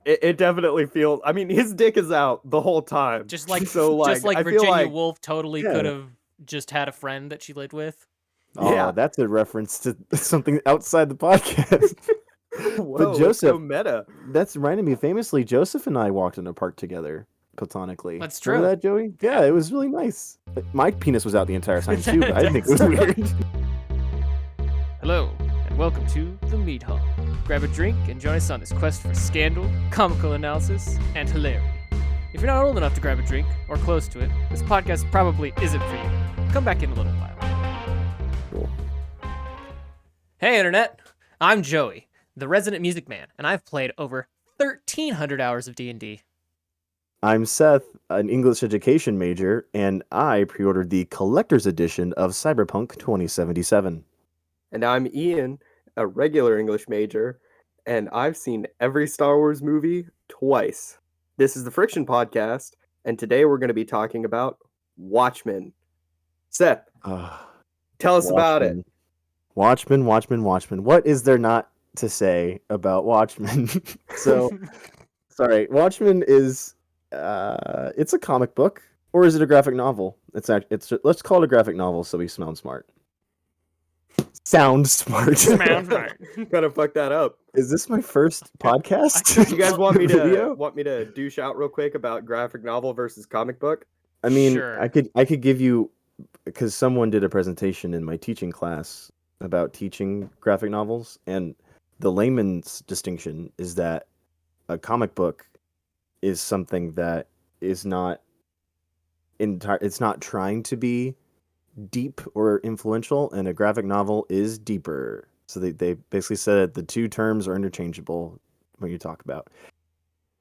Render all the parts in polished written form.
It definitely feels. I mean, his dick is out the whole time. Just like I feel Virginia like Woolf totally Yeah. could have just had a friend that she lived with. Yeah. Oh, that's a reference to something outside the podcast. Whoa, Joseph, let's go meta. That's reminding me, famously, Joseph and I walked in a park together, platonically. That's true. Remember that, Joey? Yeah, it was really nice. My penis was out the entire time, too, but I didn't think it was weird. Hello, and welcome to The Meat Hall. Grab a drink and join us on this quest for scandal, comical analysis, and hilarity. If you're not old enough to grab a drink, or close to it, this podcast probably isn't for you. Come back in a little while. Cool. Hey, Internet! I'm Joey, the resident music man, and I've played over 1,300 hours of D&D. I'm Seth, an English education major, and I pre-ordered the collector's edition of Cyberpunk 2077. And I'm Ian, a regular English major, and I've seen every Star Wars movie twice. This is the Friction Podcast, and today we're going to be talking about Watchmen. Seth, tell us about it. Watchmen. What is there not to say about Watchmen? So, sorry, Watchmen is, it's a comic book, or is it a graphic novel? Let's call it a graphic novel so we sound smart. Sound smart. Gotta fuck that up. Is this my first podcast? You guys want me Video? to douche out real quick about graphic novel versus comic book? I mean, Sure. I could give you, because someone did a presentation in my teaching class about teaching graphic novels, and the layman's distinction is that a comic book is something that is not it's not trying to be deep or influential, and a graphic novel is deeper. So they basically said that the two terms are interchangeable when you talk about.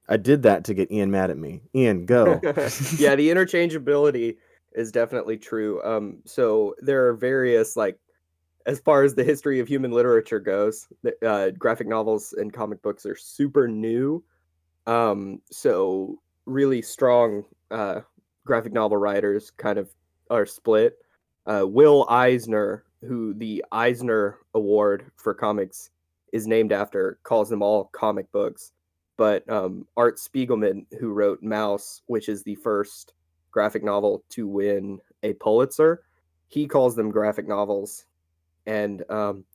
I did that to get Ian mad at me. Ian, go. Yeah, the interchangeability is definitely true. So there are various, like, as far as the history of human literature goes, graphic novels and comic books are super new. So really strong graphic novel writers kind of are split. Will Eisner, who the Eisner Award for comics is named after, calls them all comic books. But Art Spiegelman, who wrote Mouse, which is the first graphic novel to win a Pulitzer, he calls them graphic novels. And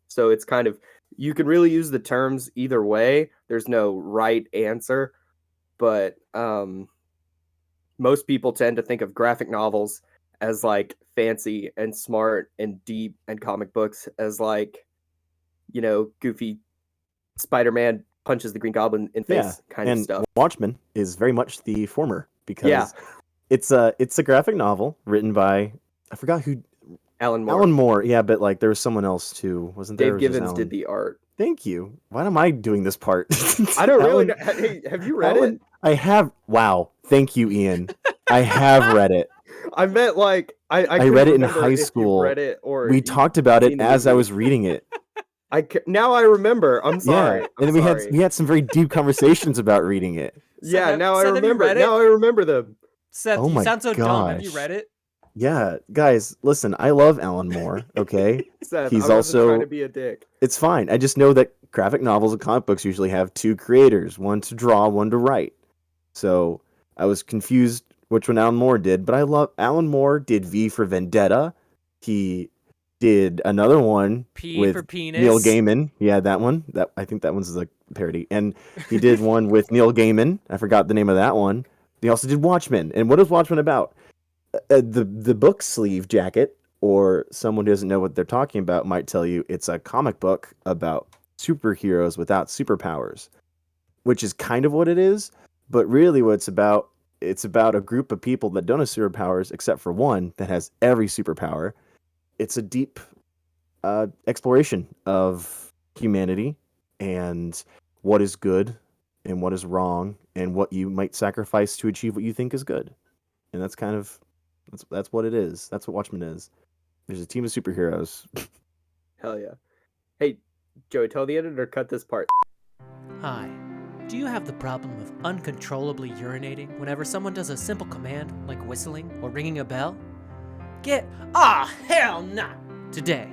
so it's kind of, you can really use the terms either way. There's no right answer. But most people tend to think of graphic novels as like fancy and smart and deep, and comic books as like, you know, goofy Spider-Man punches the Green Goblin in face kind of stuff. Watchmen is very much the former, because it's a graphic novel written by, I forgot who. Alan Moore. Alan Moore, yeah, but like there was someone else too, wasn't there? Dave Gibbons did the art. Thank you. Why am I doing this part? I don't really know. Hey, have you read it? I have. Wow. Thank you, Ian. I have read it. I meant like I read it in high school. Read it, or we talked about it as I was reading it. Now I remember. I'm sorry. Yeah, and then we had some very deep conversations about reading it. Yeah, Seth, now I have you remember. read it? Now I remember them. Seth, Oh you my sound so dumb. Have you gosh. read it? Yeah, guys, listen, I love Alan Moore, okay? Seth, He's I wasn't also trying to be a dick. It's fine. I just know that graphic novels and comic books usually have two creators, one to draw, one to write. So I was confused which one Alan Moore did, but I love Alan Moore did V for Vendetta. He did another one P with for penis. Neil Gaiman. Yeah, that one. I think that one's a parody. And he did one with Neil Gaiman. I forgot the name of that one. He also did Watchmen. And what is Watchmen about? The book sleeve jacket, or someone who doesn't know what they're talking about, might tell you it's a comic book about superheroes without superpowers, which is kind of what it is. But really what it's about a group of people that don't have superpowers except for one that has every superpower. It's a deep exploration of humanity and what is good and what is wrong and what you might sacrifice to achieve what you think is good. And that's kind of that's what it is. That's what Watchmen is. There's a team of superheroes. Hell yeah. Hey, Joey, tell the editor cut this part. Hi. Do you have the problem of uncontrollably urinating whenever someone does a simple command like whistling or ringing a bell? Get hell nah today.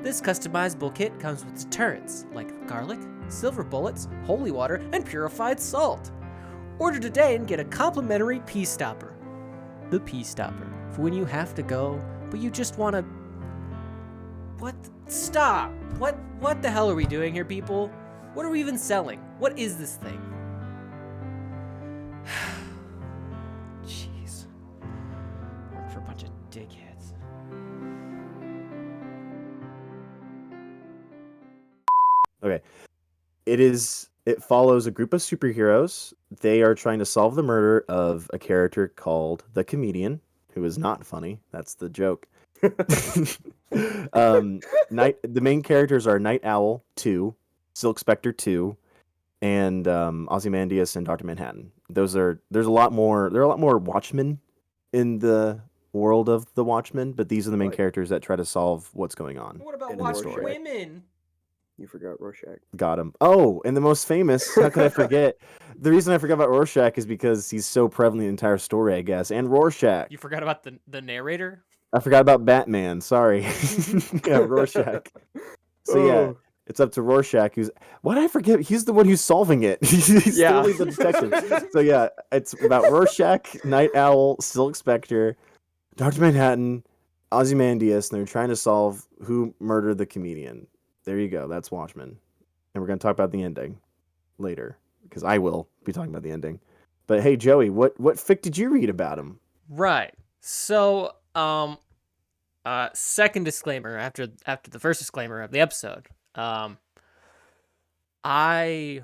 This customizable kit comes with deterrents like garlic, silver bullets, holy water, and purified salt. Order today and get a complimentary pea stopper. The pea stopper, for when you have to go, but you just want to... Stop! What the hell are we doing here, people? What are we even selling? What is this thing? Jeez. Work for a bunch of dickheads. Okay. It follows a group of superheroes. They are trying to solve the murder of a character called the Comedian, who is not funny. That's the joke. The main characters are Night Owl 2, Silk Spectre 2, and Ozymandias and Dr. Manhattan. There are a lot more Watchmen in the world of the Watchmen, but these are the main characters that try to solve what's going on. What about In the watching story. women? You forgot Rorschach. Got him. Oh, and the most famous, how could I forget? The reason I forgot about Rorschach is because he's so prevalent in the entire story, I guess. And Rorschach. You forgot about the narrator? I forgot about Batman, sorry. Yeah, Rorschach. So yeah, it's up to Rorschach, why did I forget? He's the one who's solving it. He's Yeah. totally the detective. So yeah, it's about Rorschach, Night Owl, Silk Spectre, Dr. Manhattan, Ozymandias, and they're trying to solve who murdered the Comedian. There you go. That's Watchmen. And we're going to talk about the ending later, because I will be talking about the ending. But hey, Joey, what fic did you read about him? Right. So, second disclaimer after the first disclaimer of the episode. I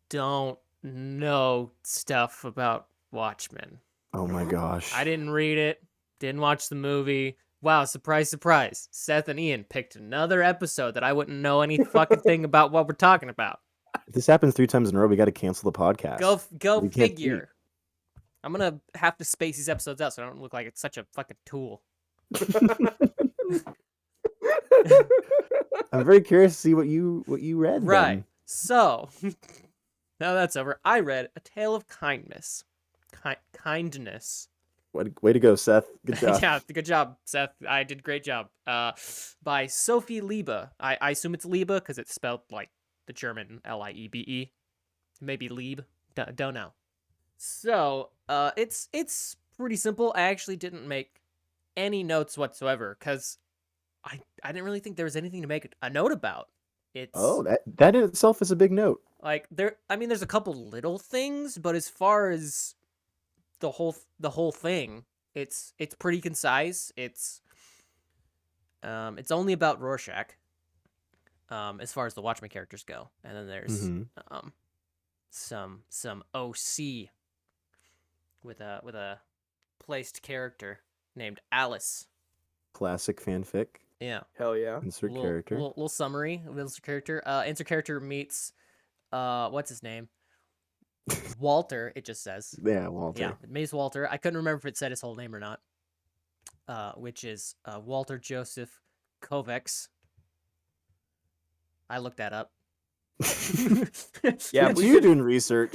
don't know stuff about Watchmen. Oh my gosh. I didn't read it, didn't watch the movie. Wow, surprise, surprise. Seth and Ian picked another episode that I wouldn't know any fucking thing about what we're talking about. If this happens 3 times in a row, we got to cancel the podcast. Go We can't figure. I'm going to have to space these episodes out so I don't look like it's such a fucking tool. I'm very curious to see what you read. Right. Then. So, now that's over. I read A Tale of Kindness. Kindness. Way to go, Seth. Good job. Yeah, good job, Seth. I did a great job. By SophieLiebe. I assume it's Liebe because it's spelled like the German Liebe. Maybe Liebe. Don't know. So, it's pretty simple. I actually didn't make any notes whatsoever because I didn't really think there was anything to make a note about. That in itself is a big note. Like there's a couple little things, but as far as the whole thing, it's pretty concise. It's only about Rorschach, as far as the Watchmen characters go, and then there's some OC with a placed character named Alice. Classic fanfic. Yeah. Hell yeah. Insert character. Little summary of insert character. Insert character meets what's his name? Walter, it just says. Yeah, Walter. Yeah, it meets Walter. I couldn't remember if it said his whole name or not. Which is Walter Joseph Kovacs. I looked that up. Yeah, Look at you doing research.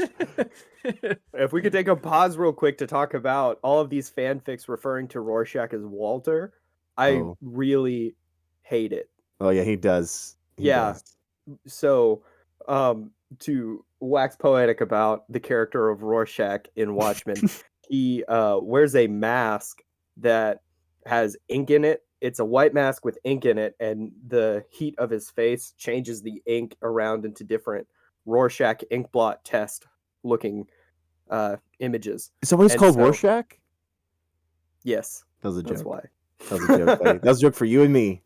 If we could take a pause real quick to talk about all of these fanfics referring to Rorschach as Walter, I really hate it. Oh yeah, he does. He Yeah. does. So, to wax poetic about the character of Rorschach in Watchmen, he wears a mask that has ink in it. It's a white mask with ink in it, and the heat of his face changes the ink around into different Rorschach ink blot test looking images. Is that what it's And called, so- Rorschach? Yes, That was a that's joke. why. That was a joke, buddy. That was a joke for you and me.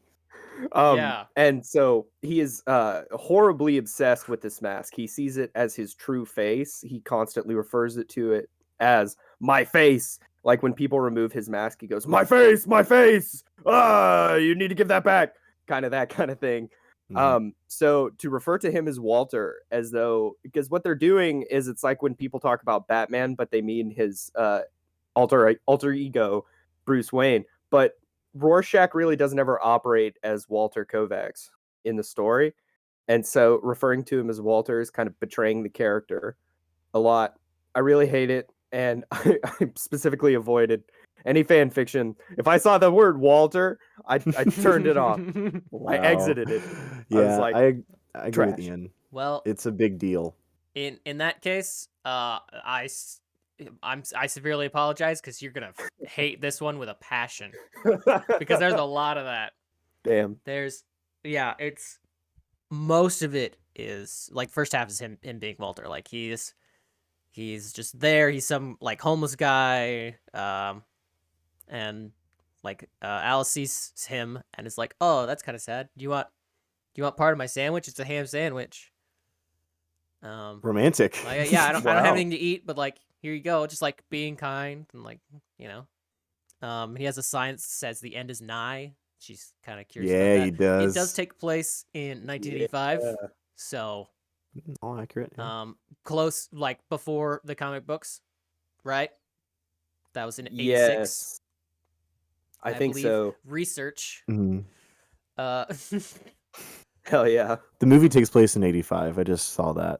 Yeah. And so he is horribly obsessed with this mask. He sees it as his true face. He constantly refers to it as my face. Like when people remove his mask, he goes, my face, my face. You need to give that back. That kind of thing. Mhm. So to refer to him as Walter, as though, because what they're doing is it's like when people talk about Batman, but they mean his alter ego, Bruce Wayne. But Rorschach really doesn't ever operate as Walter Kovacs in the story. And so referring to him as Walter is kind of betraying the character a lot. I really hate it. And I specifically avoided Any fan fiction. If I saw the word Walter, I turned it off. Wow. I exited it. Yeah, like, I agree with trash. Ian. Well, It's a big deal. in that case, I severely apologize because you're gonna hate this one with a passion because there's a lot of that. Damn. It's most of it is like first half is him being Walter. Like he's just there. He's some like homeless guy. And like Alice sees him and is like, "Oh, that's kind of sad. Do you want part of my sandwich? It's a ham sandwich." Romantic. Like, yeah, I don't have Wow. anything to eat, but like here you go. Just like being kind and like he has a sign that says the end is nigh. She's kind of curious about Yeah, that. he does. It does take place in 1985, Yeah. so All accurate. Yeah. close like before the comic books, right? That was in 86. Yes. I think believe. so. Research. Mhm. Hell yeah. The movie takes place in 85. I just saw that.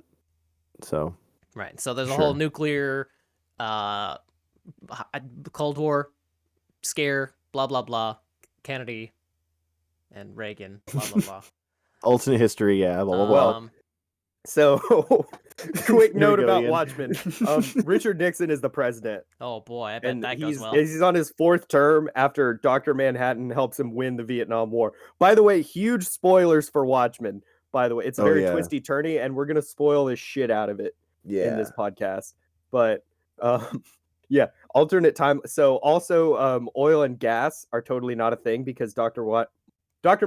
So Right. So there's a Sure. whole nuclear Cold War scare, blah blah blah. Kennedy and Reagan, blah blah blah. alternate history, yeah. Blah, blah, blah. Well, So, quick Here we note go, about Ian. Watchmen. Richard Nixon is the president. Oh boy, I bet And that goes he's well. he's on his 4th term after Dr. Manhattan helps him win the Vietnam War. By the way, huge spoilers for Watchmen. By the way, it's Oh, very yeah. twisty turny, and we're gonna spoil the shit out of it in this podcast. But yeah, alternate time. So also, oil and gas are totally not a thing because Dr.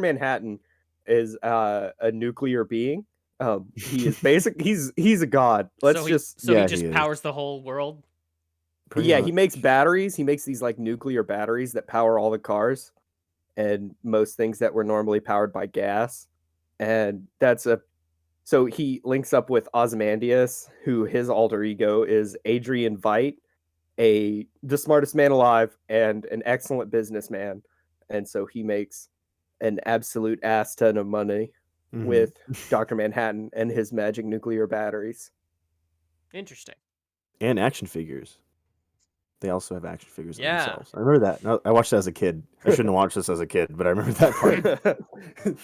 Manhattan is a nuclear being. He is he's a god. Let's so just he Yeah, just he is. powers the whole world. Pretty yeah, much. he makes batteries. He makes these like nuclear batteries that power all the cars and most things that were normally powered by gas. And so he links up with Ozymandias, who his alter ego is Adrian Veidt, the smartest man alive and an excellent businessman. And so he makes an absolute ass ton of money Mhm. with Dr. Manhattan and his magic nuclear batteries. Interesting. and action figures. They also have action figures of Yeah. themselves. I remember that. No, I watched that as a kid. I shouldn't have watched this as a kid, but I remember that part.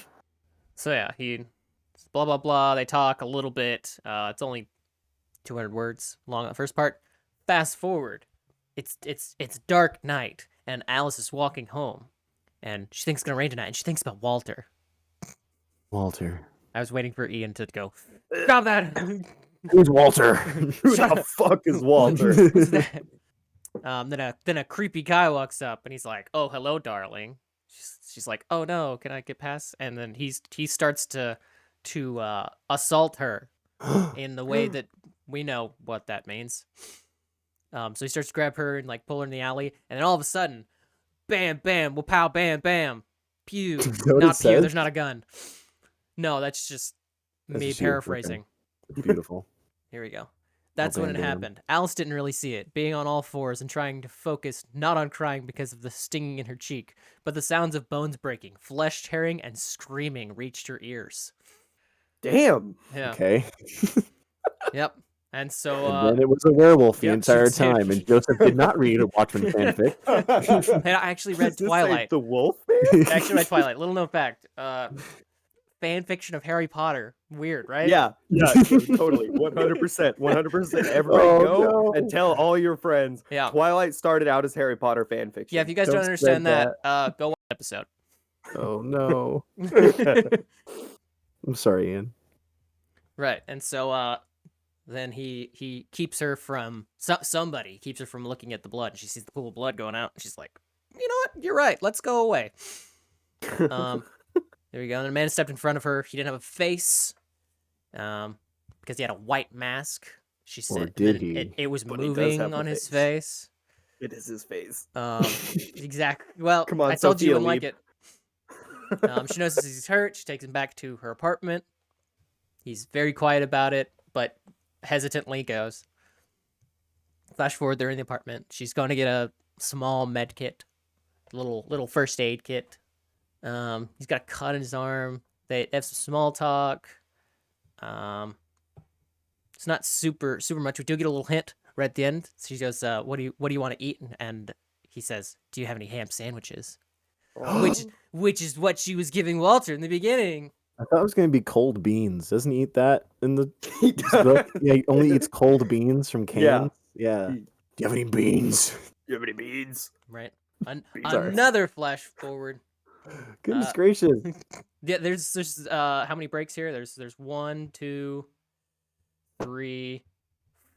So yeah, he blah blah blah. They talk a little bit. It's only 200 words long. The first part. Fast forward. It's dark night, and Alice is walking home, and she thinks it's gonna rain tonight, and she thinks about Walter. Walter. I was waiting for Ian to go. Stop that. Who's Walter? Who the fuck is Walter? Who's that? Then a creepy guy walks up, and he's like, "Oh, hello, darling." She's like, "Oh no, can I get past?" And then he starts to assault her in the way that we know what that means. So he starts to grab her and like pull her in the alley, and then all of a sudden, bam, bam, pow, bam, bam, pew, Is that what not it pew. says? There's not a gun. No, that's just That's me just you, okay. paraphrasing. Beautiful. Here we go. That's bam, when it bam. happened. Alice didn't really see it, being on all fours and trying to focus not on crying because of the stinging in her cheek, but the sounds of bones breaking, flesh tearing, and screaming reached her ears. Damn. Yeah. Okay. Yep. And so, And then it was a werewolf the yep, entire she did. time, and Joseph did not read a Watchmen fanfic. I actually read Does this say Twilight. The Wolf Man? I actually read Twilight. Little known fact. Fan fiction of Harry Potter. Weird, right? Yeah, totally. 100%. 100%. Everybody Oh, go no. and tell all your friends. Yeah. Twilight started out as Harry Potter fan fiction. Yeah, if you guys don't understand that, go watch the episode. Oh no. I'm sorry, Ian. Right, and so then he keeps her from somebody keeps her from looking at the blood. She sees the pool of blood going out, and she's like, "You know what? You're right. Let's go away." There we go. And a man stepped in front of her. He didn't have a face, because he had a white mask. She said, Or did and he? It was But he does moving have a on his face. face. It is his face. Exactly. Well, Come on, I told you you wouldn't like SophieLiebe. it. She notices he's hurt. She takes him back to her apartment. He's very quiet about it, but hesitantly goes. Flash forward, they're in the apartment. She's going to get a small med kit, little first aid kit. He's got a cut in his arm. They have some small talk. It's not super much. We do get a little hint right at the end. She goes, "What do you want to eat?" And he says, "Do you have any ham sandwiches?" Oh. Which is what she was giving Walter in the beginning. I thought it was going to be cold beans. Doesn't he eat that in the He book? Yeah, he only eats cold beans from Yeah. cans. Yeah. He- Do you have any beans? You have any beans? Right. Sorry. Another flash forward. Goodness gracious. Yeah, there's how many breaks here? There's 1, 2, 3,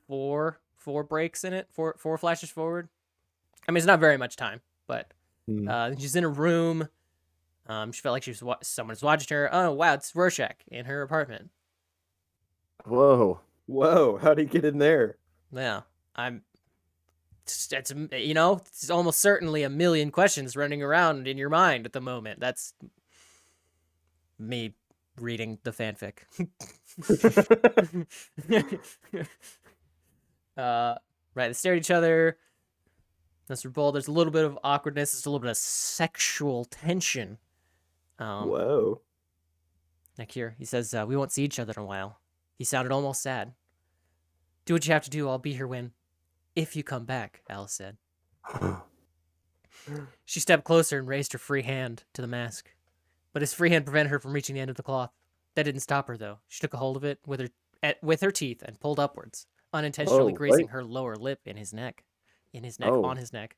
4 breaks in it. Four flashes forward. I mean, it's not very much time, but she's in a room. She felt like someone was watching her. Oh wow, it's Rorschach in her apartment. Whoa. How'd he get in there? Yeah, it's almost certainly a million questions running around in your mind at the moment. That's me reading the fanfic. Right, they stare at each other. Mr. Bull, there's a little bit of awkwardness. There's a little bit of sexual tension. Whoa. Like here, he says, we won't see each other in a while. He sounded almost sad. Do what you have to do. I'll be here if you come back, Alice said. She stepped closer and raised her free hand to the mask. But his free hand prevented her from reaching the end of the cloth. That didn't stop her, though. She took a hold of it with her teeth and pulled upwards, unintentionally grazing her lower lip in his neck. On his neck.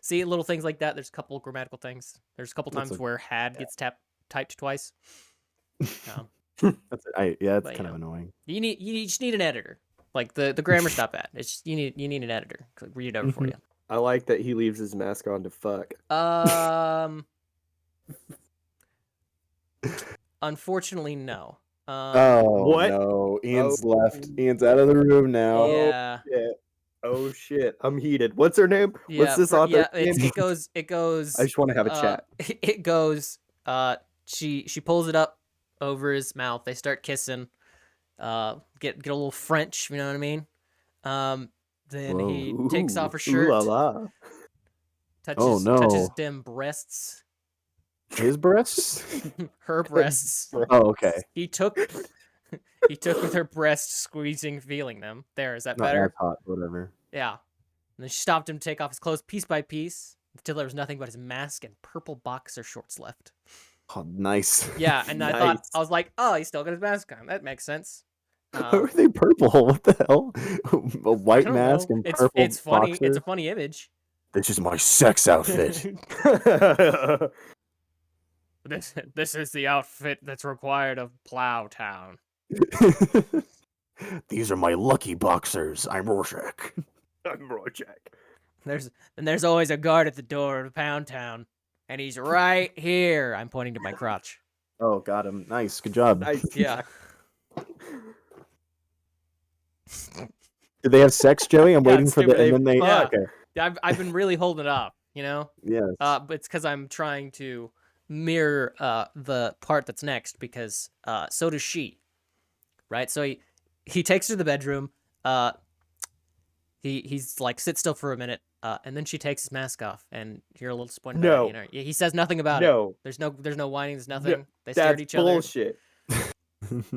See, little things like that. There's a couple grammatical things. There's a couple times where had gets typed twice. That's kind of annoying. You just need an editor. Like the grammar's not bad. It's just, you need an editor. Read it over for you. I like that he leaves his mask on to fuck. Unfortunately, no. What? No, Ian's left. Ian's out of the room now. Yeah. Oh shit, I'm heated. What's her name? What's this author? Yeah, it goes. I just want to have a chat. It goes. She pulls it up over his mouth. They start kissing. Get a little French. You know what I mean? Then he takes off her shirt. Ooh la la. Touches them breasts. His breasts? Her breasts. Oh, okay. He took with her breasts, squeezing, feeling them. There, is that better? Not hot, whatever. Yeah. And then she stopped him to take off his clothes piece by piece until there was nothing but his mask and purple boxer shorts left. Oh, nice. Yeah, and I was like, oh, he's still got his mask on. That makes sense. How are they purple? What the hell? A white mask and purple It's funny. boxer? It's a funny image. This is my sex outfit. This is the outfit that's required of Plowtown. These are my lucky boxers. I'm Rorschach. I'm Rorschach. There's always a guard at the door of Pound Town, and he's right here. I'm pointing to my crotch. Oh, got him. Nice. Good job. Yeah. Did they have sex, Joey? I'm waiting for the... And then they... Yeah. Okay. I've been really holding it up, you know? Yes. But it's because I'm trying to mirror the part that's next, because so does she, right? So he takes her to the bedroom. He's like, sit still for a minute, and then she takes his mask off, and you're a little disappointed. No. You know, he says nothing about it. There's no whining. There's nothing. No, they stare at each other. Bullshit.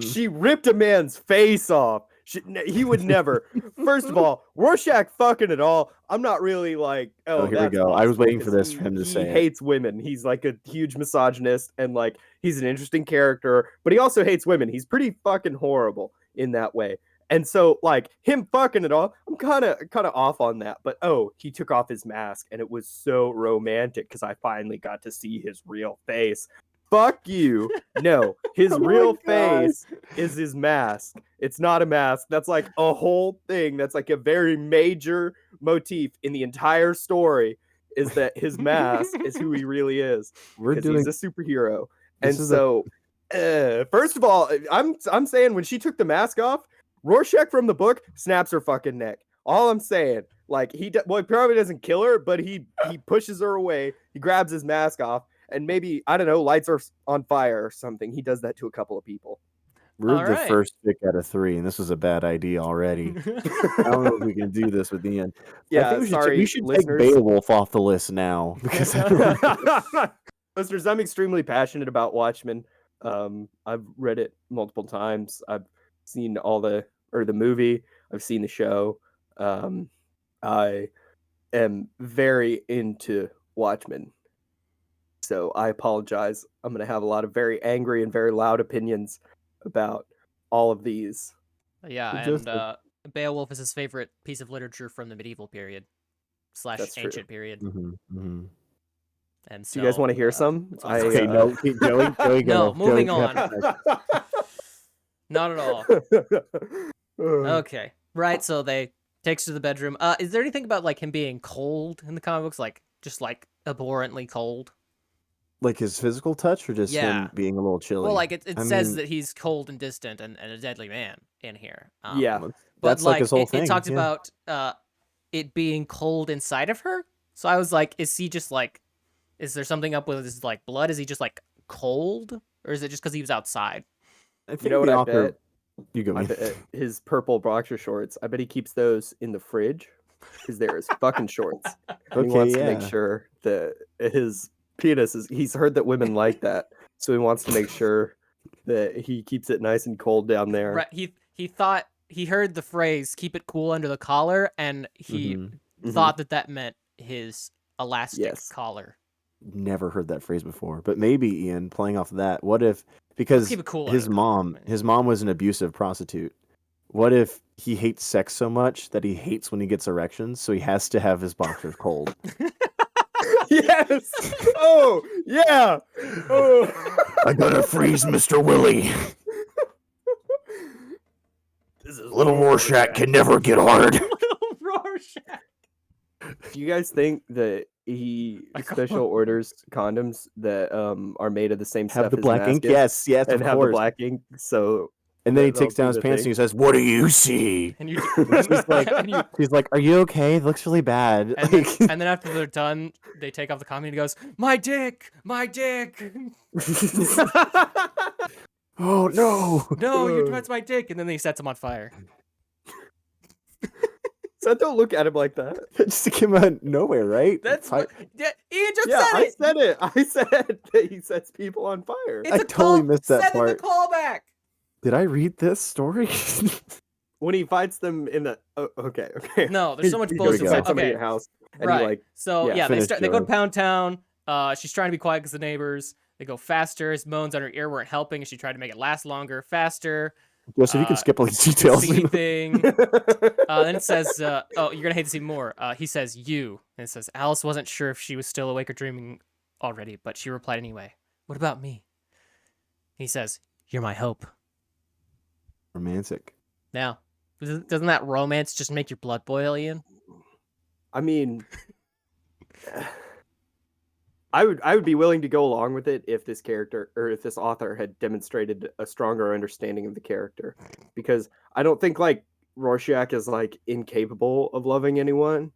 She ripped a man's face off. He would never. First of all, Rorschach fucking it all. I'm not really like, here we go. I was waiting for this for him to say. He hates women. He's like a huge misogynist, and like he's an interesting character, but he also hates women. He's pretty fucking horrible in that way. And so, like, him fucking it all, I'm kind of off on that. But he took off his mask, and it was so romantic because I finally got to see his real face. Fuck you. No, his real face is his mask. It's not a mask. That's like a whole thing. That's like a very major motif in the entire story, is that his mask is who he really is. He's a superhero. And so, first of all, I'm saying when she took the mask off, Rorschach from the book snaps her fucking neck. All I'm saying, like, he probably doesn't kill her, but he pushes her away. He grabs his mask off. And maybe, I don't know, lights are on fire or something. He does that to a couple of people. We're the first pick out of 3, and this was a bad idea already. I don't know if we can do this with the end. Yeah, I think we should take Beowulf off the list now. Because listeners, I'm extremely passionate about Watchmen. I've read it multiple times. I've seen the movie. I've seen the show. I am very into Watchmen. So I apologize. I'm going to have a lot of very angry and very loud opinions about all of these. Yeah, Just and Beowulf is his favorite piece of literature from the medieval period / That's true. ancient period. Mm-hmm. And Do so, you guys want to hear some? it's awesome. Okay, no, keep going. Joey, go. No, moving Joey, on. Not at all. Okay, right. So they takes to the bedroom. Is there anything about like him being cold in the comic books, like just like abhorrently cold? Like his physical touch, or just Yeah. him being a little chilly? Well, like it I says mean, that he's cold and distant and a deadly man in here. Yeah. But that's like his whole it thing. talks yeah. about it being cold inside of her. So I was like, is he just like, is there something up with his like blood? Is he just like cold, or is it just because he was outside? I think You know what the I author. bet? You go. I Me. bet his purple boxer shorts. I bet he keeps those in the fridge because they're his fucking shorts. And he Okay, wants to make yeah. sure that his penis is. He's heard that women like that, so he wants to make sure that he keeps it nice and cold down there. Right. He thought he heard the phrase "keep it cool under the collar," and he thought that meant his elastic Yes. collar. Never heard that phrase before, but maybe Ian, playing off of that, what if because Keep it cool his under the collar. mom was an abusive prostitute? What if he hates sex so much that he hates when he gets erections, so he has to have his boxers cold? Yes. Oh yeah. Oh. I gotta freeze Mr. Willie. This is Little Rorschach can never get hard. Little Rorschach. Do you guys think that he special orders condoms that are made of the same Have stuff the as black ink? Mask Yes, and of have course. the black ink? So And then he that'll takes down be his the pants and thing. he says, "What do you see?" And you, She's like, and, you she's like, "Are you okay? It looks really bad." and, then, and then after they're done, they take off the condom and he goes, "My dick, my dick." Oh no! No, that's my dick. And then he sets him on fire. So don't look at him like that. That just came out of nowhere, right? That's what Ian just Yeah, said I it. said it. I said that he sets people on fire. It's I a totally missed that Send part. the callback. Did I read this story? When he fights them in the okay. No, there's so much He bullshit. goes inside somebody's Okay, house and right. he like So yeah, yeah, they finish, go to Joey. Pound Town. She's trying to be quiet because the neighbors. They go faster. His moans on her ear weren't helping, and she tried to make it last longer, faster. Joseph, you can skip all these details. Singing thing. Then it says, "Oh, you're gonna hate to see more." He says, "You," and it says, "Alice wasn't sure if she was still awake or dreaming already, but she replied anyway. What about me?" He says, "You're my hope." Romantic. Now, doesn't that romance just make your blood boil, Ian? I mean, I would be willing to go along with it if this character or if this author had demonstrated a stronger understanding of the character, because I don't think like Rorschach is like incapable of loving anyone.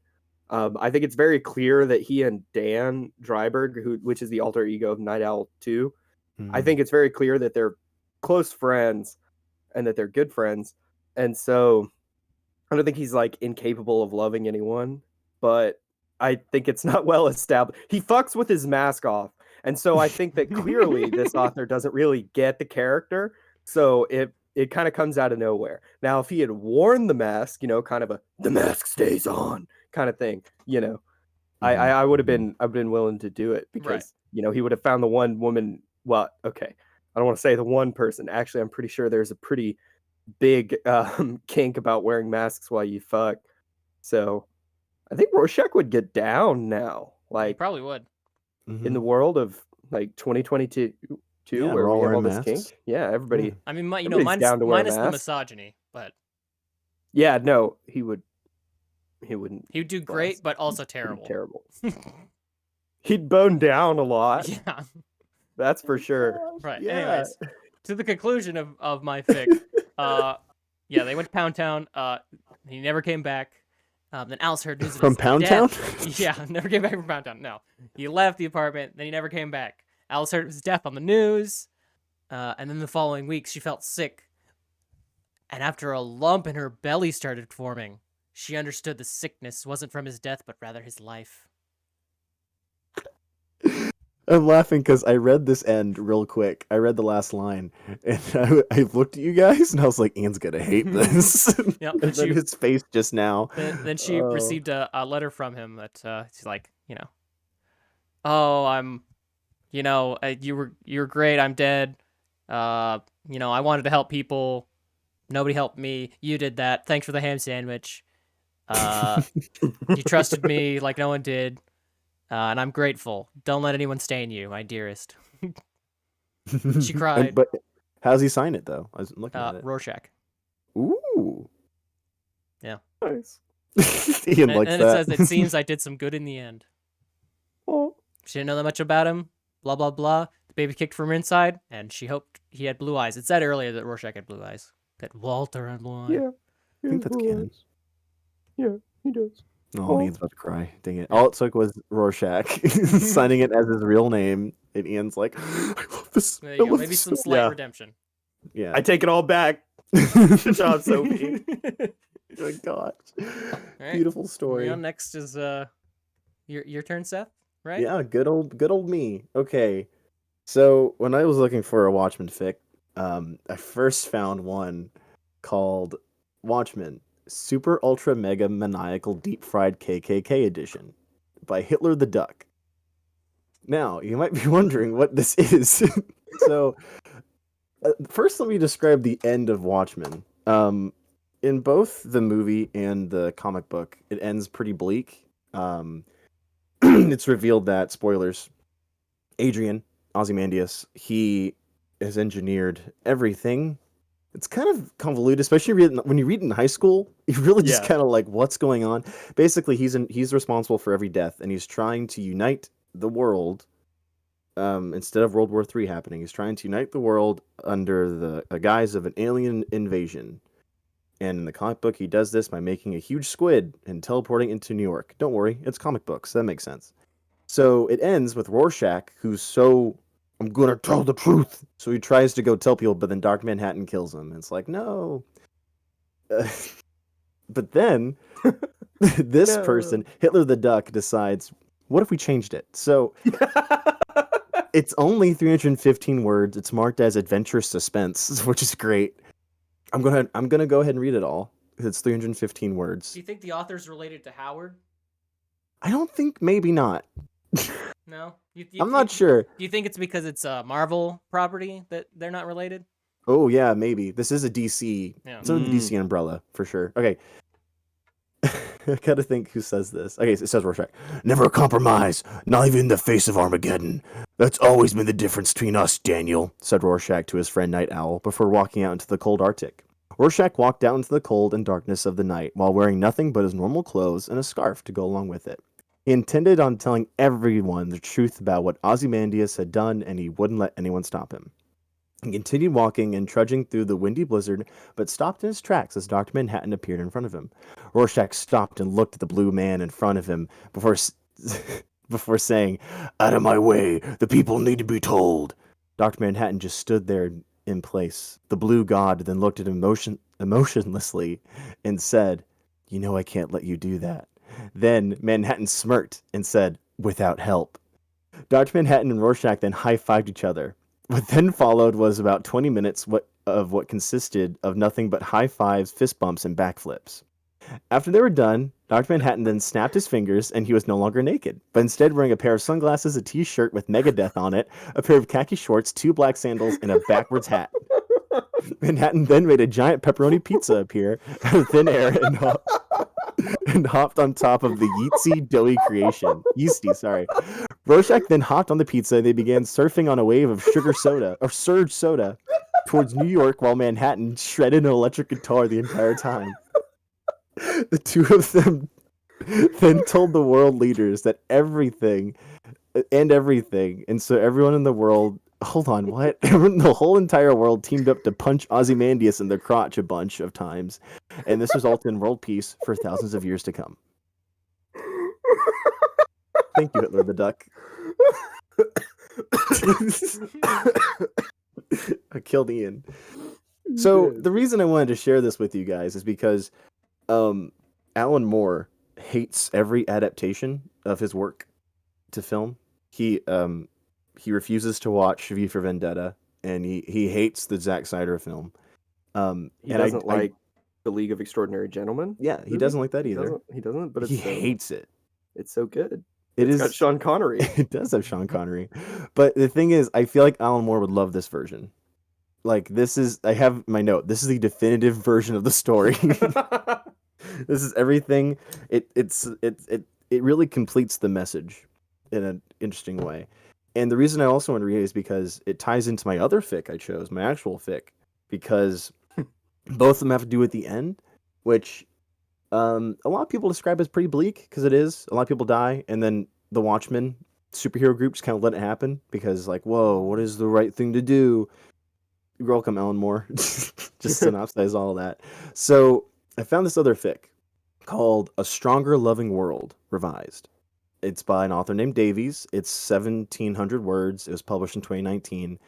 I think it's very clear that he and Dan Dryberg, which is the alter ego of Night Owl 2, I think it's very clear that they're close friends and that they're good friends. And so I don't think he's like incapable of loving anyone, but I think it's not well established. He fucks with his mask off. And so I think that clearly this author doesn't really get the character. So it kind of comes out of nowhere. Now, if he had worn the mask, you know, kind of the mask stays on kind of thing, you know, I would have been willing to do it because, Right. you know, he would have found the one woman. Well, okay. I don't want to say the one person. Actually, I'm pretty sure there's a pretty big kink about wearing masks while you fuck. So I think Rorschach would get down now, He like probably would. in the world of like 2022, Yeah, where we're all we have all wearing this masks. kink. Yeah, everybody. Yeah. I mean, Everybody's down to wear a minus the mask. misogyny, but Yeah, no, he wouldn't. he would do great, but also terrible. Terrible. He'd bone down a lot. Yeah. That's for sure. Right. Yeah. Anyways, to the conclusion of my fic. Yeah, they went to Pound Town. He never came back. Then Alice heard news of From his Pound death. Town? Yeah, never came back from Pound Town. No, he left the apartment. Then he never came back. Alice heard of his death on the news. And then the following week, she felt sick. And after a lump in her belly started forming, she understood the sickness wasn't from his death, but rather his life. I'm laughing because I read this end real quick. I read the last line, and I looked at you guys, and I was like, "Ian's gonna hate this." Yep. And then his face just now. Then she Oh. received a letter from him that she's like, oh, I'm, you were great. I'm dead. I wanted to help people. Nobody helped me. You did that. Thanks for the ham sandwich. You trusted me like no one did. And I'm grateful. Don't let anyone stain you, my dearest. She cried. But how's he sign it though? I was looking at it. Rorschach. Ooh. Yeah. Nice. Ian likes and that. it says, it seems I did some good in the end. Oh. She didn't know that much about him. Blah, blah, blah. The baby kicked from inside, and she hoped he had blue eyes. It said earlier that Rorschach had blue eyes. That Walter had blue eyes. Yeah. I think that's canon. Yeah, he does. Oh, Ian's about to cry. Dang it. All it took was Rorschach signing it as his real name, and Ian's like, I love this. There you go. Maybe some slight Yeah. redemption. Yeah. I take it all back. Good job, Sophie. Oh my gosh. Right. Beautiful story. Next is your turn, Seth, right? Yeah, good old me. Okay. So when I was looking for a Watchmen fic, I first found one called Watchmen Super Ultra Mega Maniacal Deep Fried KKK Edition by Hitler the Duck. Now, you might be wondering what this is. So, first let me describe the end of Watchmen. In both the movie and the comic book, it ends pretty bleak. It's revealed that, spoilers, Adrian, Ozymandias, he has engineered everything. It's kind of convoluted, especially when you read it in high school. You really just Yeah. kind of like, what's going on? Basically, he's responsible for every death, and he's trying to unite the world. Instead of World War III happening, he's trying to unite the world under the guise of an alien invasion. And in the comic book, he does this by making a huge squid and teleporting into New York. Don't worry, it's comic books. That makes sense. So it ends with Rorschach, who's so, I'm going to tell the truth. So he tries to go tell people, but then Dr. Manhattan kills him. And it's like, no. But then this person, Hitler the Duck, decides, what if we changed it? So it's only 315 words. It's marked as adventurous suspense, which is great. I'm gonna go ahead and read it all. It's 315 words. Do you think the author's related to Howard? I don't think, maybe not. No? I'm not sure. Do you think it's because it's a Marvel property that they're not related? Oh yeah, maybe. This is a DC. Yeah. It's under the DC umbrella, for sure. Okay. I gotta think who says this. Okay, it says Rorschach. Never compromise, not even in the face of Armageddon. That's always been the difference between us, Daniel, said Rorschach to his friend Night Owl before walking out into the cold Arctic. Rorschach walked out into the cold and darkness of the night while wearing nothing but his normal clothes and a scarf to go along with it. He intended on telling everyone the truth about what Ozymandias had done, and he wouldn't let anyone stop him. He continued walking and trudging through the windy blizzard, but stopped in his tracks as Dr. Manhattan appeared in front of him. Rorschach stopped and looked at the blue man in front of him before saying, "Out of my way, the people need to be told." Dr. Manhattan just stood there in place. The blue god then looked at him emotionlessly and said, "You know I can't let you do that." Then Manhattan smirked and said, "Without help." Dr. Manhattan and Rorschach then high-fived each other. What then followed was about 20 minutes of what consisted of nothing but high fives, fist bumps, and backflips. After they were done, Dr. Manhattan then snapped his fingers, and he was no longer naked, but instead wearing a pair of sunglasses, a t-shirt with Megadeth on it, a pair of khaki shorts, 2 black sandals, and a backwards hat. Manhattan then made a giant pepperoni pizza appear out of thin air and hopped on top of the yeasty creation. Rorschach then hopped on the pizza and they began surfing on a wave of surge soda towards New York while Manhattan shredded an electric guitar the entire time. The two of them then told the world leaders that everything, and so everyone in the world, hold on, what? The whole entire world teamed up to punch Ozymandias in the crotch a bunch of times, and this resulted in world peace for thousands of years to come. Thank you, Hitler the Duck. I killed Ian. So the reason I wanted to share this with you guys is because Alan Moore hates every adaptation of his work to film. He he refuses to watch V for Vendetta, and he hates the Zack Snyder film. He and doesn't I like the League of Extraordinary Gentlemen. yeah, he movie? doesn't like that He either. doesn't, but He it's so hates it. it's so good. It It's got is. Sean Connery. It does have Sean Connery, but the thing is, I feel like Alan Moore would love this version. Like this is, I have my note. This is the definitive version of the story. This is everything. It really completes the message in an interesting way. And the reason I also want to read it is because it ties into my other fic I chose, my actual fic, because both of them have to do with the end, which a lot of people describe as pretty bleak because it is. A lot of people die, and then the Watchmen superhero group just kind of let it happen because, like, whoa, what is the right thing to do? You're welcome, Alan Moore. Just synopsize all of that. So I found this other fic called A Stronger Loving World Revised. It's by an author named Davies. It's 1,700 words. It was published in 2019,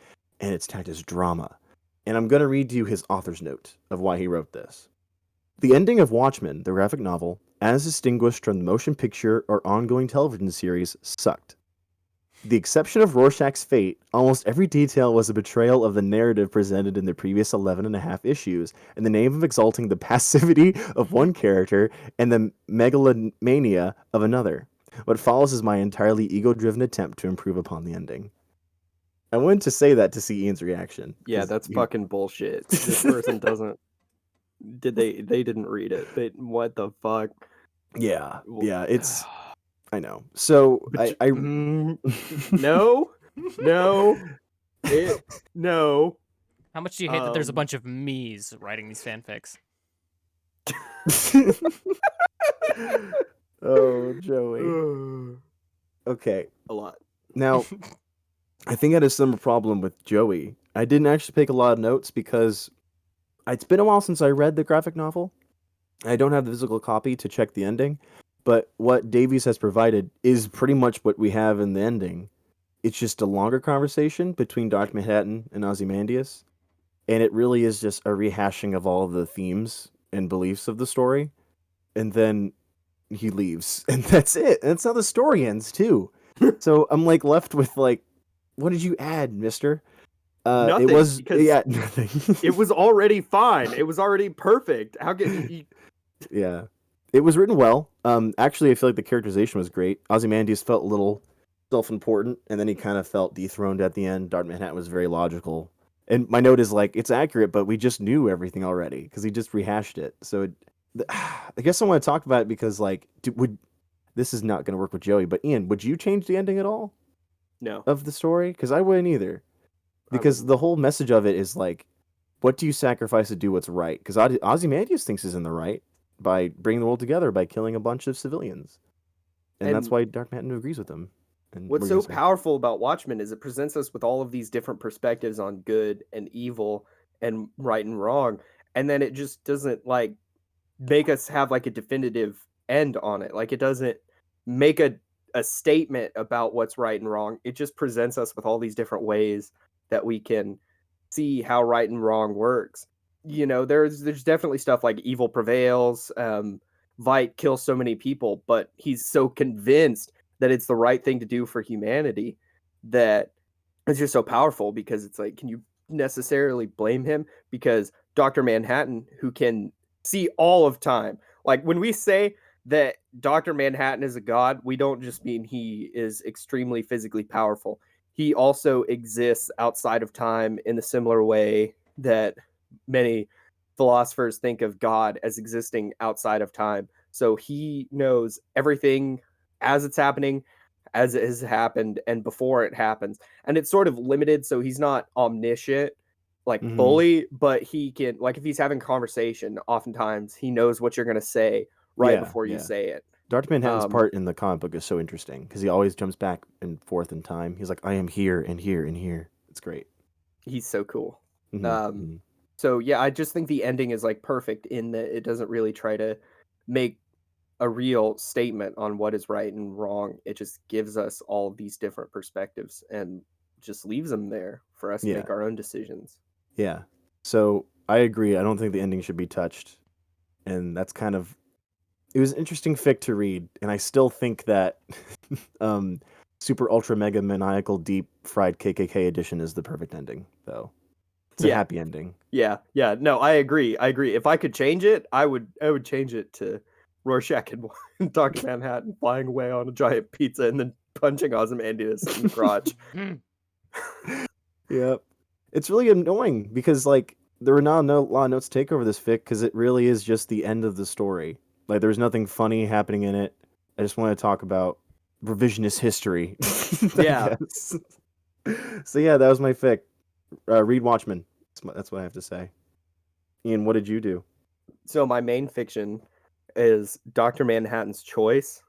and it's tagged as drama. And I'm going to read you his author's note of why he wrote this. The ending of Watchmen, the graphic novel, as distinguished from the motion picture or ongoing television series, sucked. The exception of Rorschach's fate, almost every detail was a betrayal of the narrative presented in the previous 11 and a half issues, in the name of exalting the passivity of one character and the megalomania of another. What follows is my entirely ego-driven attempt to improve upon the ending. I wanted to say that to see Ian's reaction. Yeah, that's fucking bullshit. This person doesn't. They didn't read it. What the fuck? Yeah, it's. I know. So I no, no. How much do you hate that there's a bunch of me's writing these fanfics? Oh, Joey. Okay. A lot. Now, I think I had a similar problem with Joey. I didn't actually take a lot of notes because it's been a while since I read the graphic novel. I don't have the physical copy to check the ending, but what Davies has provided is pretty much what we have in the ending. It's just a longer conversation between Dr. Manhattan and Ozymandias, and it really is just a rehashing of all of the themes and beliefs of the story, and then he leaves, and that's it. And that's how the story ends, too. So I'm like left with like, what did you add, mister? Nothing. It was nothing. It was already fine. It was already perfect. How can you? Yeah, it was written well. Actually, I feel like the characterization was great. Ozymandias felt a little self-important, and then he kind of felt dethroned at the end. Dr. Manhattan was very logical, and my note is like it's accurate, but we just knew everything already because he just rehashed it. So I guess I want to talk about it because like, this is not going to work with Joey, but Ian, would you change the ending at all? No. Of the story? Because I wouldn't either. Because the whole message of it is like, what do you sacrifice to do what's right? Because Ozymandias thinks he's in the right by bringing the world together by killing a bunch of civilians, and that's why Dark Manhattan agrees with him. And what's so powerful about Watchmen is it presents us with all of these different perspectives on good and evil and right and wrong, and then it just doesn't like make us have like a definitive end on it. Like it doesn't make a statement about what's right and wrong. It just presents us with all these different ways that we can see how right and wrong works. You know, there's definitely stuff like evil prevails, Vite kills so many people, but he's so convinced that it's the right thing to do for humanity that it's just so powerful because it's like, can you necessarily blame him? Because Dr. Manhattan, who can see all of time, like when we say that Dr. Manhattan is a god, we don't just mean he is extremely physically powerful. He also exists outside of time in a similar way that many philosophers think of God as existing outside of time. So he knows everything as it's happening, as it has happened, and before it happens. And it's sort of limited, so he's not omniscient, like fully, but he can, like if he's having conversation, oftentimes he knows what you're going to say before you say it. Dr. Manhattan's part in the comic book is so interesting because he always jumps back and forth in time. He's like, I am here and here and here. It's great. He's so cool. So yeah, I just think the ending is like perfect in that it doesn't really try to make a real statement on what is right and wrong. It just gives us all of these different perspectives and just leaves them there for us to make our own decisions. Yeah. So I agree. I don't think the ending should be touched. And that's kind of, it was an interesting fic to read. And I still think that super ultra mega maniacal deep fried KKK edition is the perfect ending, though. It's a happy ending. Yeah. No, I agree. If I could change it, I would change it to Rorschach and Dr. Manhattan flying away on a giant pizza and then punching Ozymandias in the crotch. Yep. It's really annoying because like there were not a lot of notes to take over this fic because it really is just the end of the story. Like there's nothing funny happening in it. I just want to talk about revisionist history. Yeah. So yeah, that was my fic. Read Watchmen. That's what I have to say. Ian, what did you do? So my main fiction is Dr. Manhattan's Choice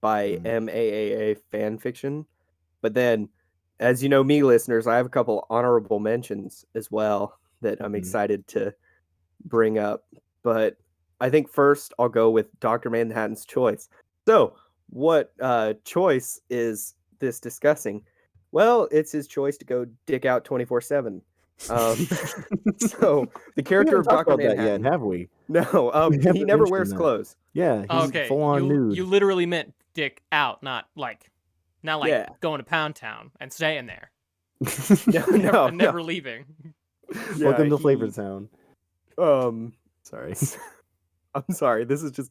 by MAAFanfiction. But then, as you know me, listeners, I have a couple honorable mentions as well that I'm excited to bring up. But I think first I'll go with Dr. Manhattan's Choice. So, what choice is this discussing? Well, it's his choice to go dick out 24/7. So the character of Dr. Manhattan. That yet, have we? No, he never wears clothes. Yeah, he's full on nude. You literally meant dick out, not like going to Pound Town and staying there. Never leaving. Yeah, welcome to Flavor Town. Sorry. I'm sorry. This is just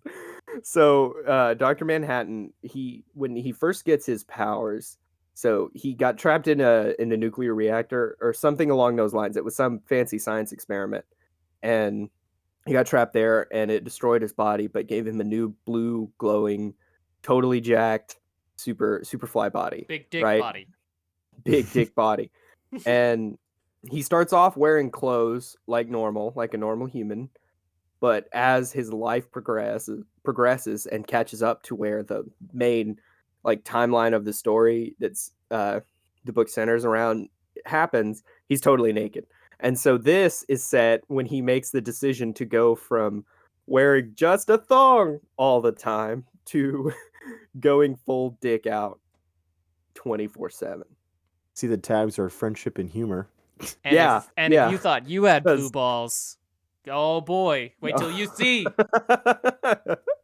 so Dr. Manhattan, when he first gets his powers, so he got trapped in a nuclear reactor or something along those lines. It was some fancy science experiment. And he got trapped there and it destroyed his body, but gave him a new blue glowing, totally jacked, super fly body. Big dick body. Big dick body. And he starts off wearing clothes like a normal human. But as his life progresses and catches up to where the main timeline of the story that's the book centers around happens, he's totally naked. And so this is set when he makes the decision to go from wearing just a thong all the time to going full dick out 24/7. See, the tags are friendship and humor. And if you thought you had blue balls, oh boy, wait till you see.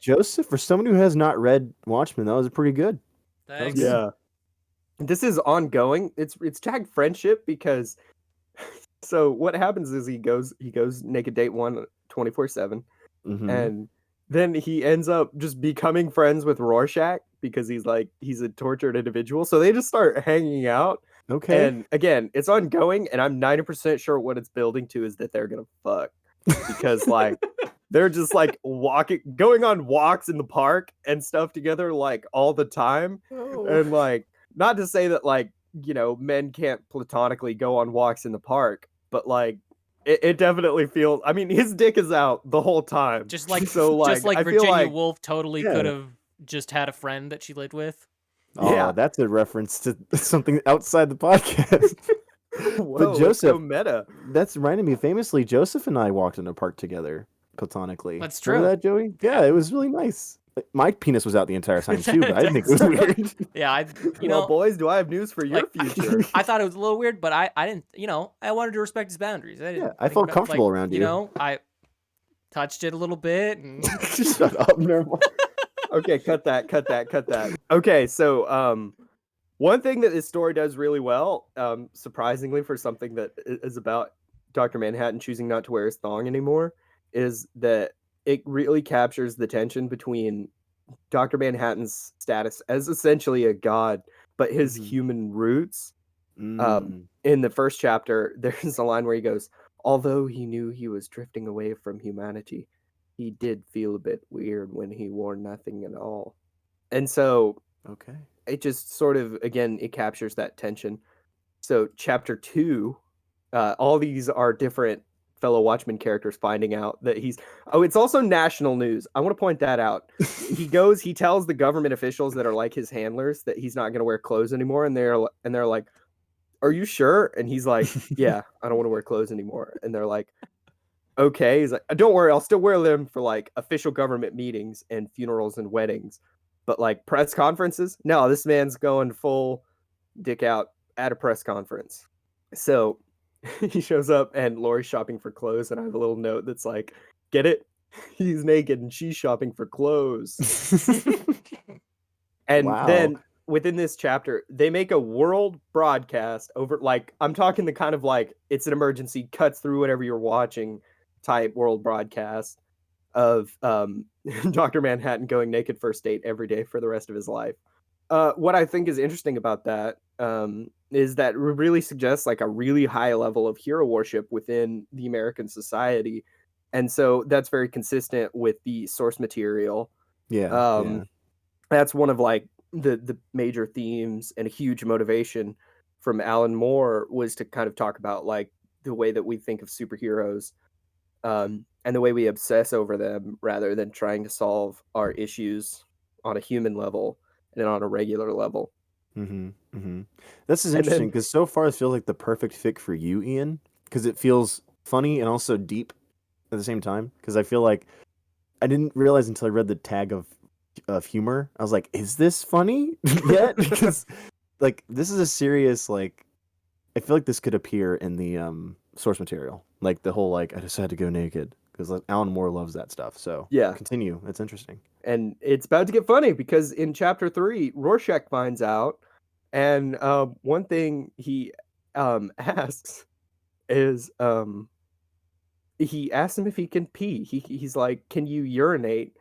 Joseph, for someone who has not read Watchmen, that was pretty good. Thanks. Yeah. This is ongoing. It's tagged friendship because so what happens is he goes naked date 1 24/7 and then he ends up just becoming friends with Rorschach because he's a tortured individual. So they just start hanging out. Okay. And again, it's ongoing and I'm 90% sure what it's building to is that they're going to fuck because they're just going on walks in the park and stuff together all the time. Oh. And not to say that men can't platonically go on walks in the park, but it definitely feels, I mean, his dick is out the whole time. Just like Virginia Woolf totally could have just had a friend that she lived with. Oh, yeah. That's a reference to something outside the podcast. Whoa, but Joseph, so meta. That's reminding me, famously, Joseph and I walked in a park together platonically. That's true. Remember that, Joey? Yeah, it was really nice. My penis was out the entire time too, but I didn't think it was weird. Yeah, well, boys, do I have news for your future? I thought it was a little weird, but I didn't. I wanted to respect his boundaries. I felt comfortable around you. I touched it a little bit. And... Shut up, normal. Okay, cut that. Okay, so one thing that this story does really well, surprisingly for something that is about Dr. Manhattan choosing not to wear his thong anymore, is that it really captures the tension between Dr. Manhattan's status as essentially a god, but his human roots. In the first chapter, there's a line where he goes, although he knew he was drifting away from humanity, he did feel a bit weird when he wore nothing at all. And so it just sort of, again, it captures that tension. So chapter 2, all these are different fellow Watchmen characters finding out that it's also national news. I want to point that out. He tells the government officials that are his handlers that he's not going to wear clothes anymore. And they're like, are you sure? And he's like, yeah, I don't want to wear clothes anymore. And they're like, okay. He's like, don't worry, I'll still wear them for official government meetings and funerals and weddings. But press conferences? No, this man's going full dick out at a press conference. So he shows up and Lori's shopping for clothes, and I have a little note that's get it? He's naked and she's shopping for clothes. And then within this chapter, they make a world broadcast over, like, I'm talking the kind of like it's an emergency, cuts through whatever you're watching type world broadcast of Dr. Manhattan going naked first date every day for the rest of his life. What I think is interesting about that is that it really suggests like a really high level of hero worship within the American society. And so that's very consistent with the source material. Yeah. That's one of like the major themes, and a huge motivation from Alan Moore was to kind of talk about like the way that we think of superheroes, and the way we obsess over them rather than trying to solve our issues on a human level and on a regular level. This is interesting because so far it feels like the perfect fic for you, Ian, because it feels funny and also deep at the same time. Because I feel like I didn't realize until I read the tag of humor. I was like, is this funny yet? Because like this is a serious, like, I feel like this could appear in the source material, like the whole like I just had to go naked, because like, Alan Moore loves that stuff. So yeah, continue. It's interesting, and it's about to get funny because in chapter 3, Rorschach finds out, and one thing he asks is he asks him if he can pee. He's like, "Can you urinate?"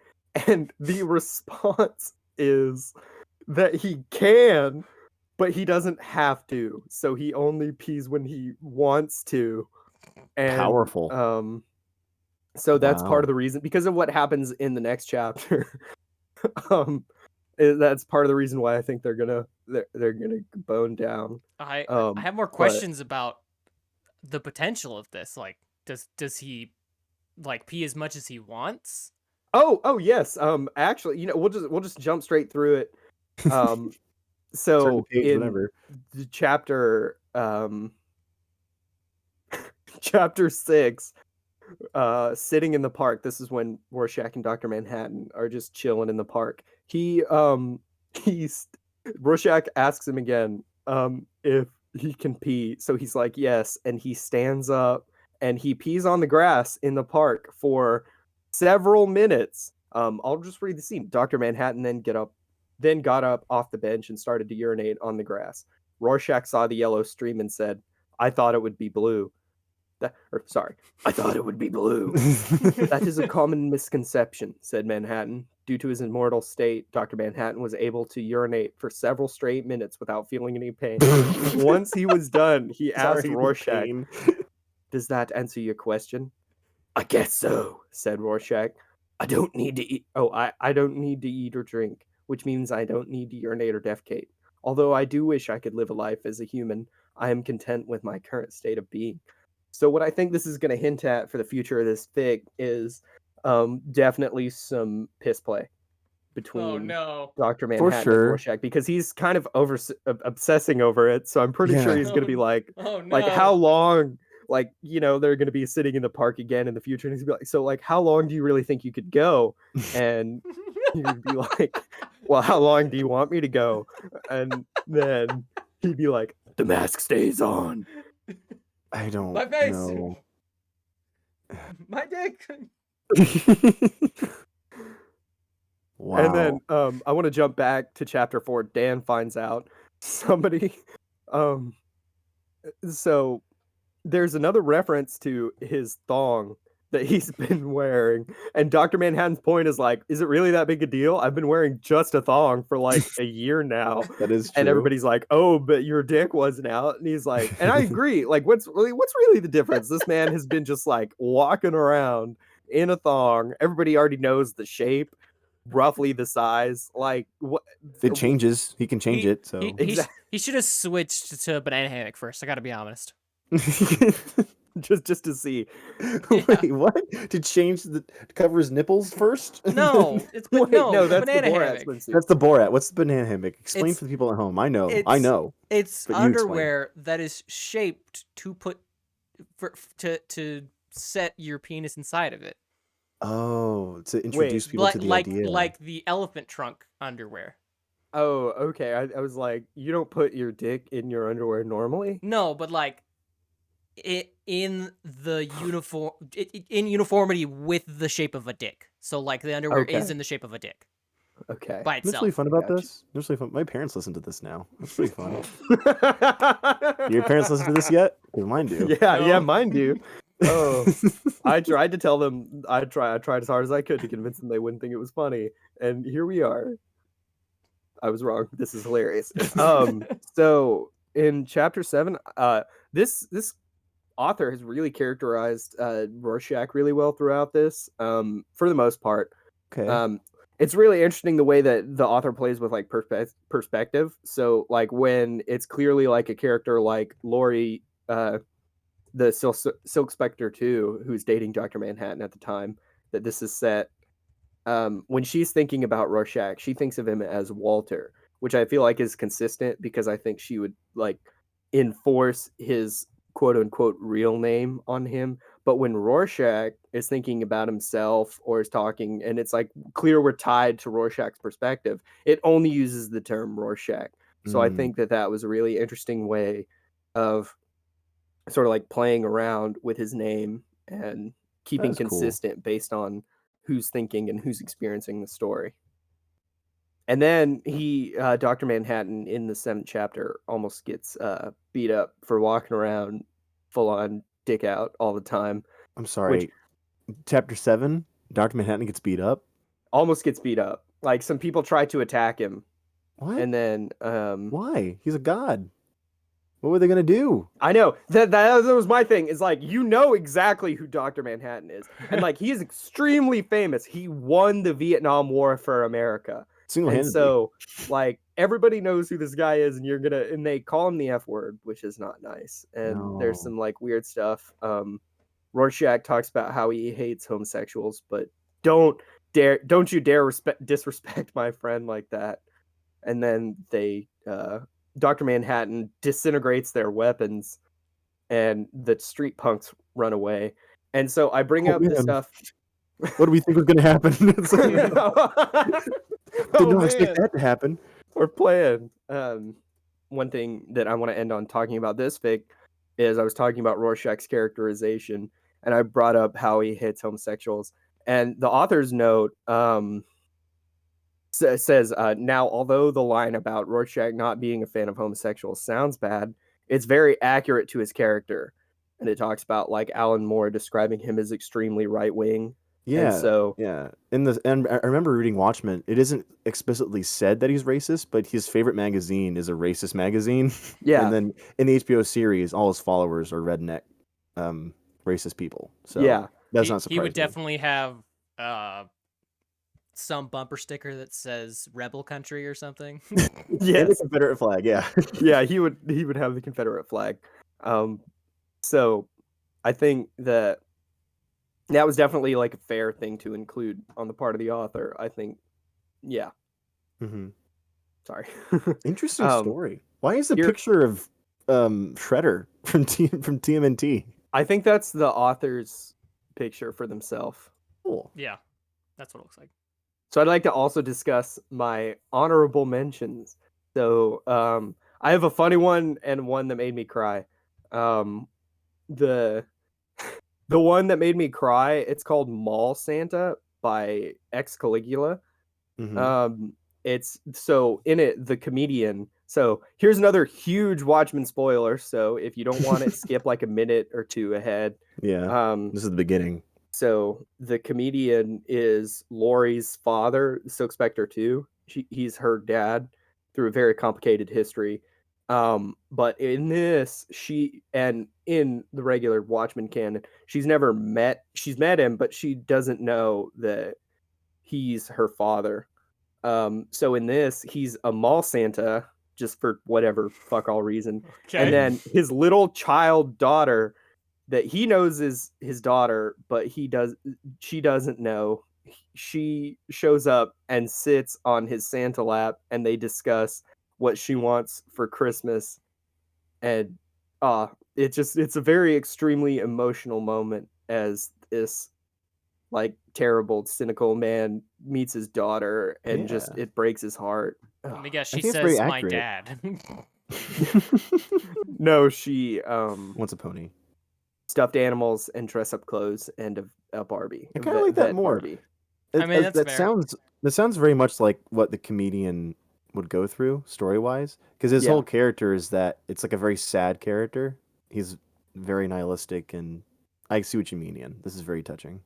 And the response is that he can, but he doesn't have to. So he only pees when he wants to. And powerful. So that's part Wow. of the reason, because of what happens in the next chapter. That's part of the reason why I think they're gonna bone down. I have more questions about the potential of this. Like, does he like pee as much as he wants? Oh yes. Actually, we'll just jump straight through it. So Page, in whatever. the chapter chapter 6, sitting in the park. This is when Rorschach and Dr. Manhattan are just chilling in the park. Rorschach asks him again if he can pee. So he's like, yes, and he stands up and he pees on the grass in the park for several minutes. I'll just read the scene. Dr. Manhattan then got up off the bench and started to urinate on the grass. Rorschach saw the yellow stream and said, I thought it would be blue. I thought it would be blue. That is a common misconception, said Manhattan. Due to his immortal state, Dr. Manhattan was able to urinate for several straight minutes without feeling any pain. Once he was done, he asked Rorschach, does that answer your question? I guess so, said Rorschach. I don't need to eat. I don't need to eat or drink, which means I don't need to urinate or defecate. Although I do wish I could live a life as a human, I am content with my current state of being. So what I think this is going to hint at for the future of this fic is definitely some piss play between Dr. Manhattan and Rorschach, because he's kind of obsessing over it. So I'm pretty sure he's going to be like, like how long, like, they're going to be sitting in the park again in the future. And he's going to be like, so like, how long do you really think you could go? And he'd be like, well, how long do you want me to go? And then he'd be like, the mask stays on. I don't My face. know. My dick. Wow. And then I want to jump back to chapter 4. Dan finds out somebody so there's another reference to his thong that he's been wearing, and Dr. Manhattan's point is like, is it really that big a deal? I've been wearing just a thong for like a year now. That is true. And everybody's like, oh, but your dick wasn't out. And he's like, and I agree, like what's really the difference? This man has been just like walking around in a thong. Everybody already knows the shape, roughly the size. Like what it changes, he can change it. So he should have switched to banana hammock first. I gotta be honest. just to see. Wait, what? To change to cover his nipples first? No, it's Wait, no, that's banana the Borat hammock. swimsuit. That's the Borat. What's the banana hammock? Explain It's- for the people at home. I know. It's but you explain. underwear that is shaped to put to set your penis inside of it. Oh, to introduce people to the like idea. like the elephant trunk underwear. Oh, okay. I was like, you don't put your dick in your underwear normally? No, but like in the in uniformity with the shape of a dick. So like the underwear is in the shape of a dick. Okay. by What's itself. really fun about Gotcha. this? What's really fun? My parents listen to this now. That's pretty fun. Do your parents listen to this yet? 'Cause mine do. Yeah, No. mine do. Oh, I tried to tell them. I tried as hard as I could to convince them they wouldn't think it was funny, and here we are. I was wrong. This is hilarious. So in chapter 7, this author has really characterized Rorschach really well throughout this. For the most part, Okay. it's really interesting the way that the author plays with like perspective. So like when it's clearly like a character like Lori, the Silk Spectre 2, who's dating Dr. Manhattan at the time that this is set. When she's thinking about Rorschach, she thinks of him as Walter, which I feel like is consistent because I think she would like enforce his quote unquote real name on him. But when Rorschach is thinking about himself or is talking, and it's like clear we're tied to Rorschach's perspective, it only uses the term Rorschach. So I think that was a really interesting way of sort of like playing around with his name and keeping That's cool. consistent based on who's thinking and who's experiencing the story. And then Dr. Manhattan in the 7th chapter almost gets beat up for walking around full on dick out all the time. I'm sorry. Chapter 7, Dr. Manhattan gets beat up. Almost gets beat up. Like some people try to attack him. What? And then Why? He's a god. What were they gonna do? I know that was my thing. Is like you know exactly who Dr. Manhattan is, and like he is extremely famous. He won the Vietnam War for America, and Single-handedly. so like everybody knows who this guy is, and they call him the F word, which is not nice. And there's No. some like weird stuff. Rorschach talks about how he hates homosexuals, but don't you dare disrespect my friend like that. And then Dr. Manhattan disintegrates their weapons and the street punks run away. And so I bring up the man. stuff. What do we think was gonna happen? It's like, did not expect that to happen. We're playing. One thing that I want to end on talking about this fic is I was talking about Rorschach's characterization, and I brought up how he hates homosexuals. And the author's note says, now, although the line about Rorschach not being a fan of homosexuals sounds bad, it's very accurate to his character. And it talks about like Alan Moore describing him as extremely right wing. Yeah. And so yeah. And I remember reading Watchmen. It isn't explicitly said that he's racist, but his favorite magazine is a racist magazine. Yeah. And then in the HBO series, all his followers are redneck, racist people. So yeah, that's not surprising. He would definitely have some bumper sticker that says "Rebel Country" or something. yeah, And the Confederate flag. Yeah. yeah. He would have the Confederate flag. So I think that was definitely like a fair thing to include on the part of the author. I think, yeah. Mm-hmm. Sorry. Interesting story. Why is the picture of Shredder from TMNT? I think that's the author's picture for themselves. Cool. Yeah, that's what it looks like. So I'd like to also discuss my honorable mentions. So I have a funny one and one that made me cry. The one that made me cry, it's called Mall Santa by zCaligula. Mm-hmm. It's so in it the comedian. So here's another huge Watchmen spoiler. So if you don't want it, skip like a minute or two ahead. Yeah. This is the beginning. So the comedian is Laurie's father, Silk Spectre 2. He's her dad through a very complicated history. But in this, in the regular Watchmen canon, she's met him, but she doesn't know that he's her father. So in this, he's a mall Santa just for whatever fuck all reason. Okay. And then his little child daughter that he knows is his daughter, but she doesn't know. She shows up and sits on his Santa lap, and they discuss what she wants for Christmas. And it's a very extremely emotional moment as this like terrible, cynical man meets his daughter, and just it breaks his heart. Let me guess, she says my dad. No, she wants a pony, stuffed animals, and dress up clothes, and a Barbie. I kind of like that more. I mean, that's that fair. sounds This sounds very much like what the comedian would go through story-wise, because his Yeah. whole character is that it's like a very sad character. He's very nihilistic, and I see what you mean, Ian. This is very touching.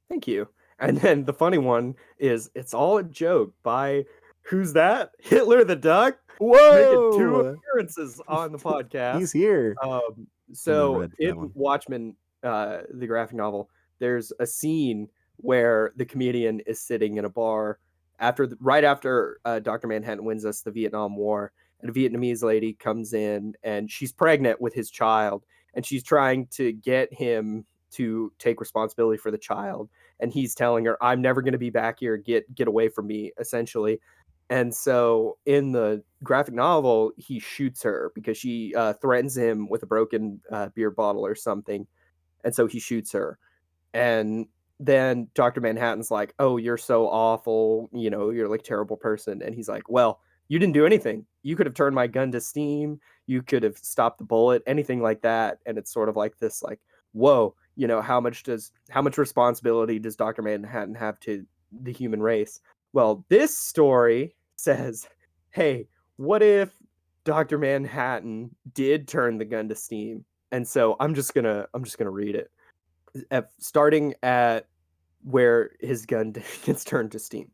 Thank you. And then the funny one is it's all a joke by who's that? Hitler the Duck? Making 2 Whoa! appearances on the podcast. He's here. So read that in one. Watchmen, the graphic novel, there's a scene where the comedian is sitting in a bar right after Dr. Manhattan wins us the Vietnam War, and a Vietnamese lady comes in and she's pregnant with his child, and she's trying to get him to take responsibility for the child, and he's telling her, "I'm never going to be back here. Get away from me," essentially. And so in the graphic novel, he shoots her because she threatens him with a broken beer bottle or something. And so he shoots her. And then Dr. Manhattan's like, "Oh, you're so awful. You're like a terrible person." And he's like, "Well, you didn't do anything. You could have turned my gun to steam. You could have stopped the bullet, anything like that." And it's sort of like this, like, whoa, how much responsibility does Dr. Manhattan have to the human race? Well, this story says, hey, what if Dr. Manhattan did turn the gun to steam? And so I'm just gonna read it. Starting at where his gun gets turned to steam.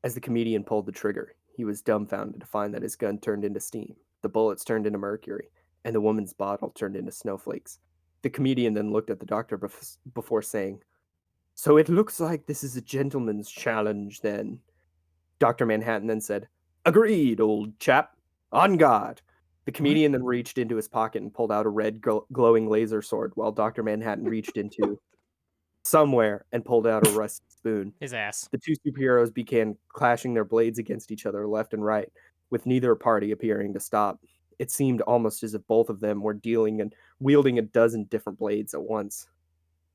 As the comedian pulled the trigger, he was dumbfounded to find that his gun turned into steam. The bullets turned into mercury, and the woman's bottle turned into snowflakes. The comedian then looked at the doctor before saying, "So it looks like this is a gentleman's challenge, then." Dr. Manhattan then said, "Agreed, old chap. On guard." The comedian then reached into his pocket and pulled out a red glowing laser sword, while Dr. Manhattan reached into somewhere and pulled out a rusty spoon. His ass. The 2 superheroes began clashing their blades against each other left and right, with neither party appearing to stop. It seemed almost as if both of them were wielding a dozen different blades at once.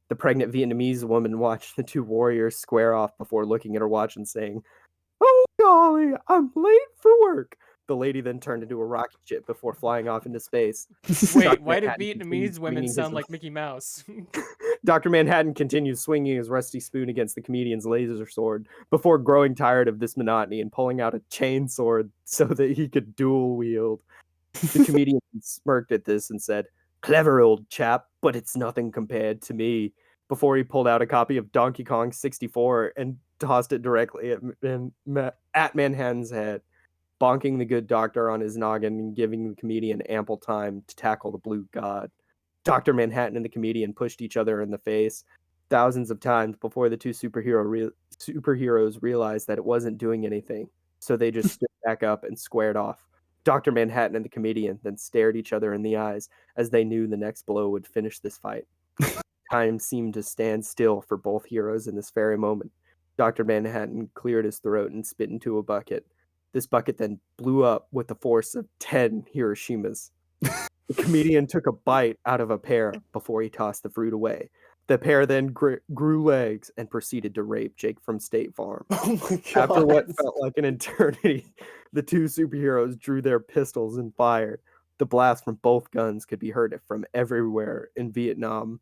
The pregnant Vietnamese woman watched the 2 warriors square off before looking at her watch and saying, "Oh, golly, I'm late for work." The lady then turned into a rocket ship before flying off into space. Wait, why do Vietnamese women sound like Mickey Mouse? Dr. Manhattan continued swinging his rusty spoon against the comedian's laser sword before growing tired of this monotony and pulling out a chain sword so that he could dual wield. The comedian smirked at this and said, "Clever old chap, but it's nothing compared to me," before he pulled out a copy of Donkey Kong 64 and tossed it directly at Manhattan's head, bonking the good doctor on his noggin and giving the comedian ample time to tackle the blue god. Dr. Manhattan and the comedian pushed each other in the face thousands of times before the 2 superheroes realized that it wasn't doing anything, so they just stood back up and squared off. Dr. Manhattan and the comedian then stared each other in the eyes as they knew the next blow would finish this fight. Time seemed to stand still for both heroes in this very moment. Dr. Manhattan cleared his throat and spit into a bucket. This bucket then blew up with the force of 10 Hiroshimas. The comedian took a bite out of a pear before he tossed the fruit away. The pear then grew legs and proceeded to rape Jake from State Farm. Oh my god! After what felt like an eternity, the 2 superheroes drew their pistols and fired. The blast from both guns could be heard from everywhere in Vietnam.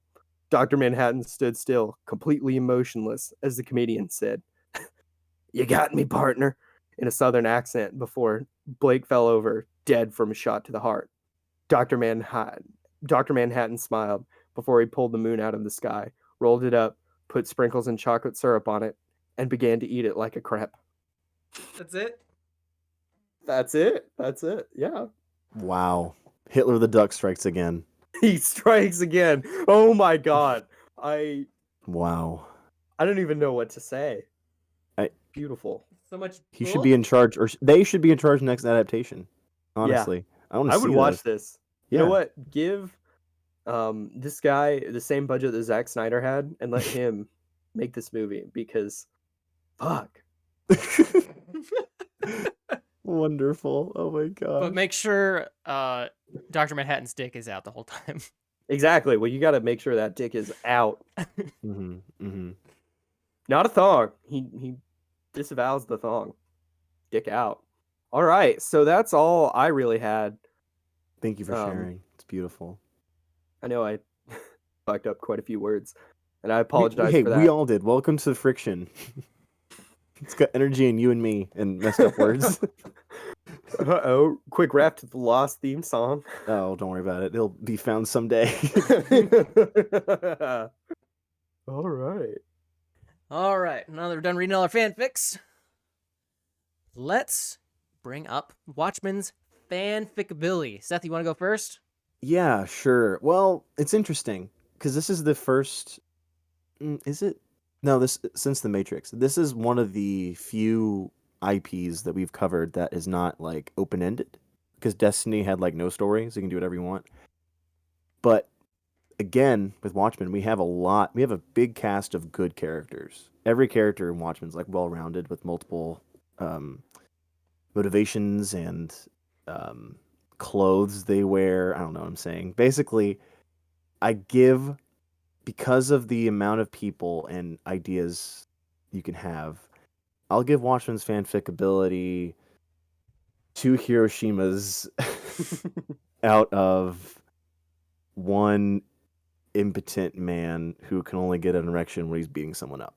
Dr. Manhattan stood still, completely emotionless, as the comedian said, "You got me, partner," in a southern accent before Blake fell over, dead from a shot to the heart. Dr. Manhattan smiled before he pulled the moon out of the sky, rolled it up, put sprinkles and chocolate syrup on it, and began to eat it like a crepe. That's it? That's it. Yeah. Wow. Hitler the Duck strikes again. He strikes again. Oh my god. Wow. I don't even know what to say. I- Beautiful. So much. He should be in charge, or they should be in charge next adaptation. Honestly, I want to. I would watch this. Yeah. You know what? Give this guy the same budget that Zack Snyder had, and let him make this movie, because fuck. Wonderful. Oh my god. But make sure Dr. Manhattan's dick is out the whole time. Exactly. Well, you got to make sure that dick is out. Mm-hmm. Mm-hmm. Not a thong. He disavows the thong. Dick out. All right. So that's all I really had. Thank you for sharing. It's beautiful. I know I fucked up quite a few words, and I apologize Hey, for that. we all did. Welcome to Friction. It's got energy and you and me and messed up words. Uh-oh. Quick rap to the Lost theme song. Oh, don't worry about it. It'll be found someday. All right. All right, now that we're done reading all our fanfics, let's bring up Watchmen's fanficability. Seth, you want to go first? Yeah, sure. Well, it's interesting because this is the first. Is it? No, this since the Matrix. This is one of the few IPs that we've covered that is not like open ended. Because Destiny had like no story, so you can do whatever you want. But again, with Watchmen, we have a big cast of good characters. Every character in Watchmen's like well rounded with multiple motivations and clothes they wear. I don't know what I'm saying. Basically, because of the amount of people and ideas you can have, I'll give Watchmen's fanficability 2 Hiroshimas out of 1 impotent man who can only get an erection when he's beating someone up.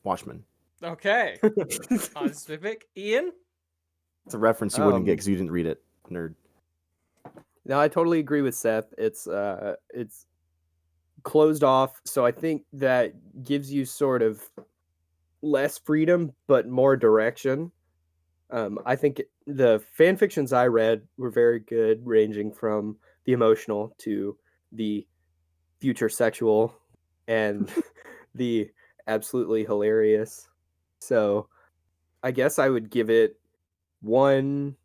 Watchmen. Okay. On specific. Ian? It's a reference you wouldn't get because you didn't read it, nerd. No, I totally agree with Seth. It's closed off, so I think that gives you sort of less freedom but more direction. I think the fan fictions I read were very good, ranging from the emotional to the future sexual and the absolutely hilarious. So I guess I would give it 1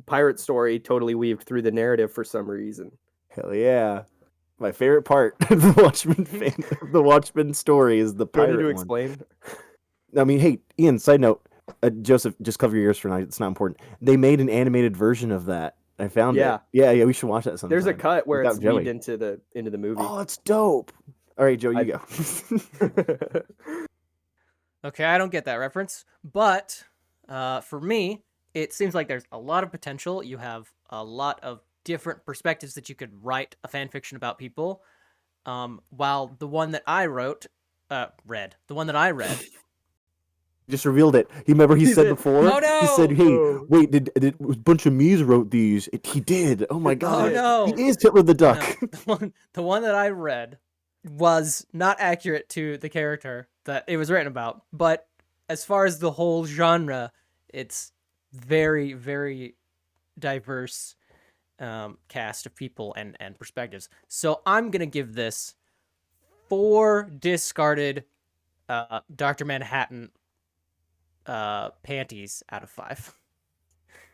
pirate story totally weaved through the narrative for some reason. Hell yeah. My favorite part of the Watchmen story is the pirate Do you one. explain? I mean, hey, Ian, side note, Joseph, just cover your ears for now. It's not important. They made an animated version of that. I found it. Yeah, we should watch that sometime. There's a cut where it's Joey. weaved into the movie. Oh, it's dope. All right, Joe, you go. Okay, I don't get that reference, but for me, it seems like there's a lot of potential. You have a lot of different perspectives that you could write a fan fiction about people. While the one that I read, just revealed it. You remember he said before? Oh no! He said, "Hey, wait, did a bunch of me's wrote these?" He did. Oh my god! Oh no! He is Hitler the Duck. No. The one that I read was not accurate to the character that it was written about. But as far as the whole genre, it's very, very diverse cast of people and perspectives. So I'm gonna give this 4 discarded Dr. Manhattan panties out of 5.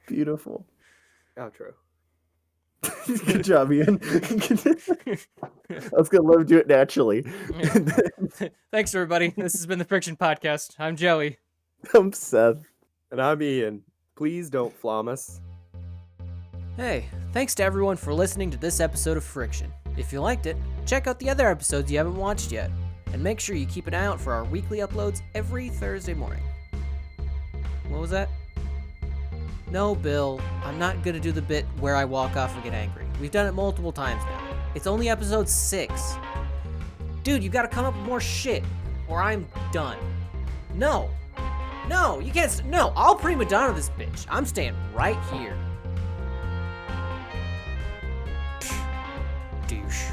Beautiful. Outro. Good job, Ian. I was gonna let him do it naturally. Thanks, everybody. This has been the Friction Podcast. I'm Joey. I'm Seth. And I'm Ian. Please don't flom us. Hey, thanks to everyone for listening to this episode of Friction. If you liked it, check out the other episodes you haven't watched yet. And make sure you keep an eye out for our weekly uploads every Thursday morning. What was that? No, Bill, I'm not gonna do the bit where I walk off and get angry. We've done it multiple times now. It's only episode 6. Dude, you gotta come up with more shit, or I'm done. No, you can't. No, I'll prima donna this bitch. I'm staying right here. Douche.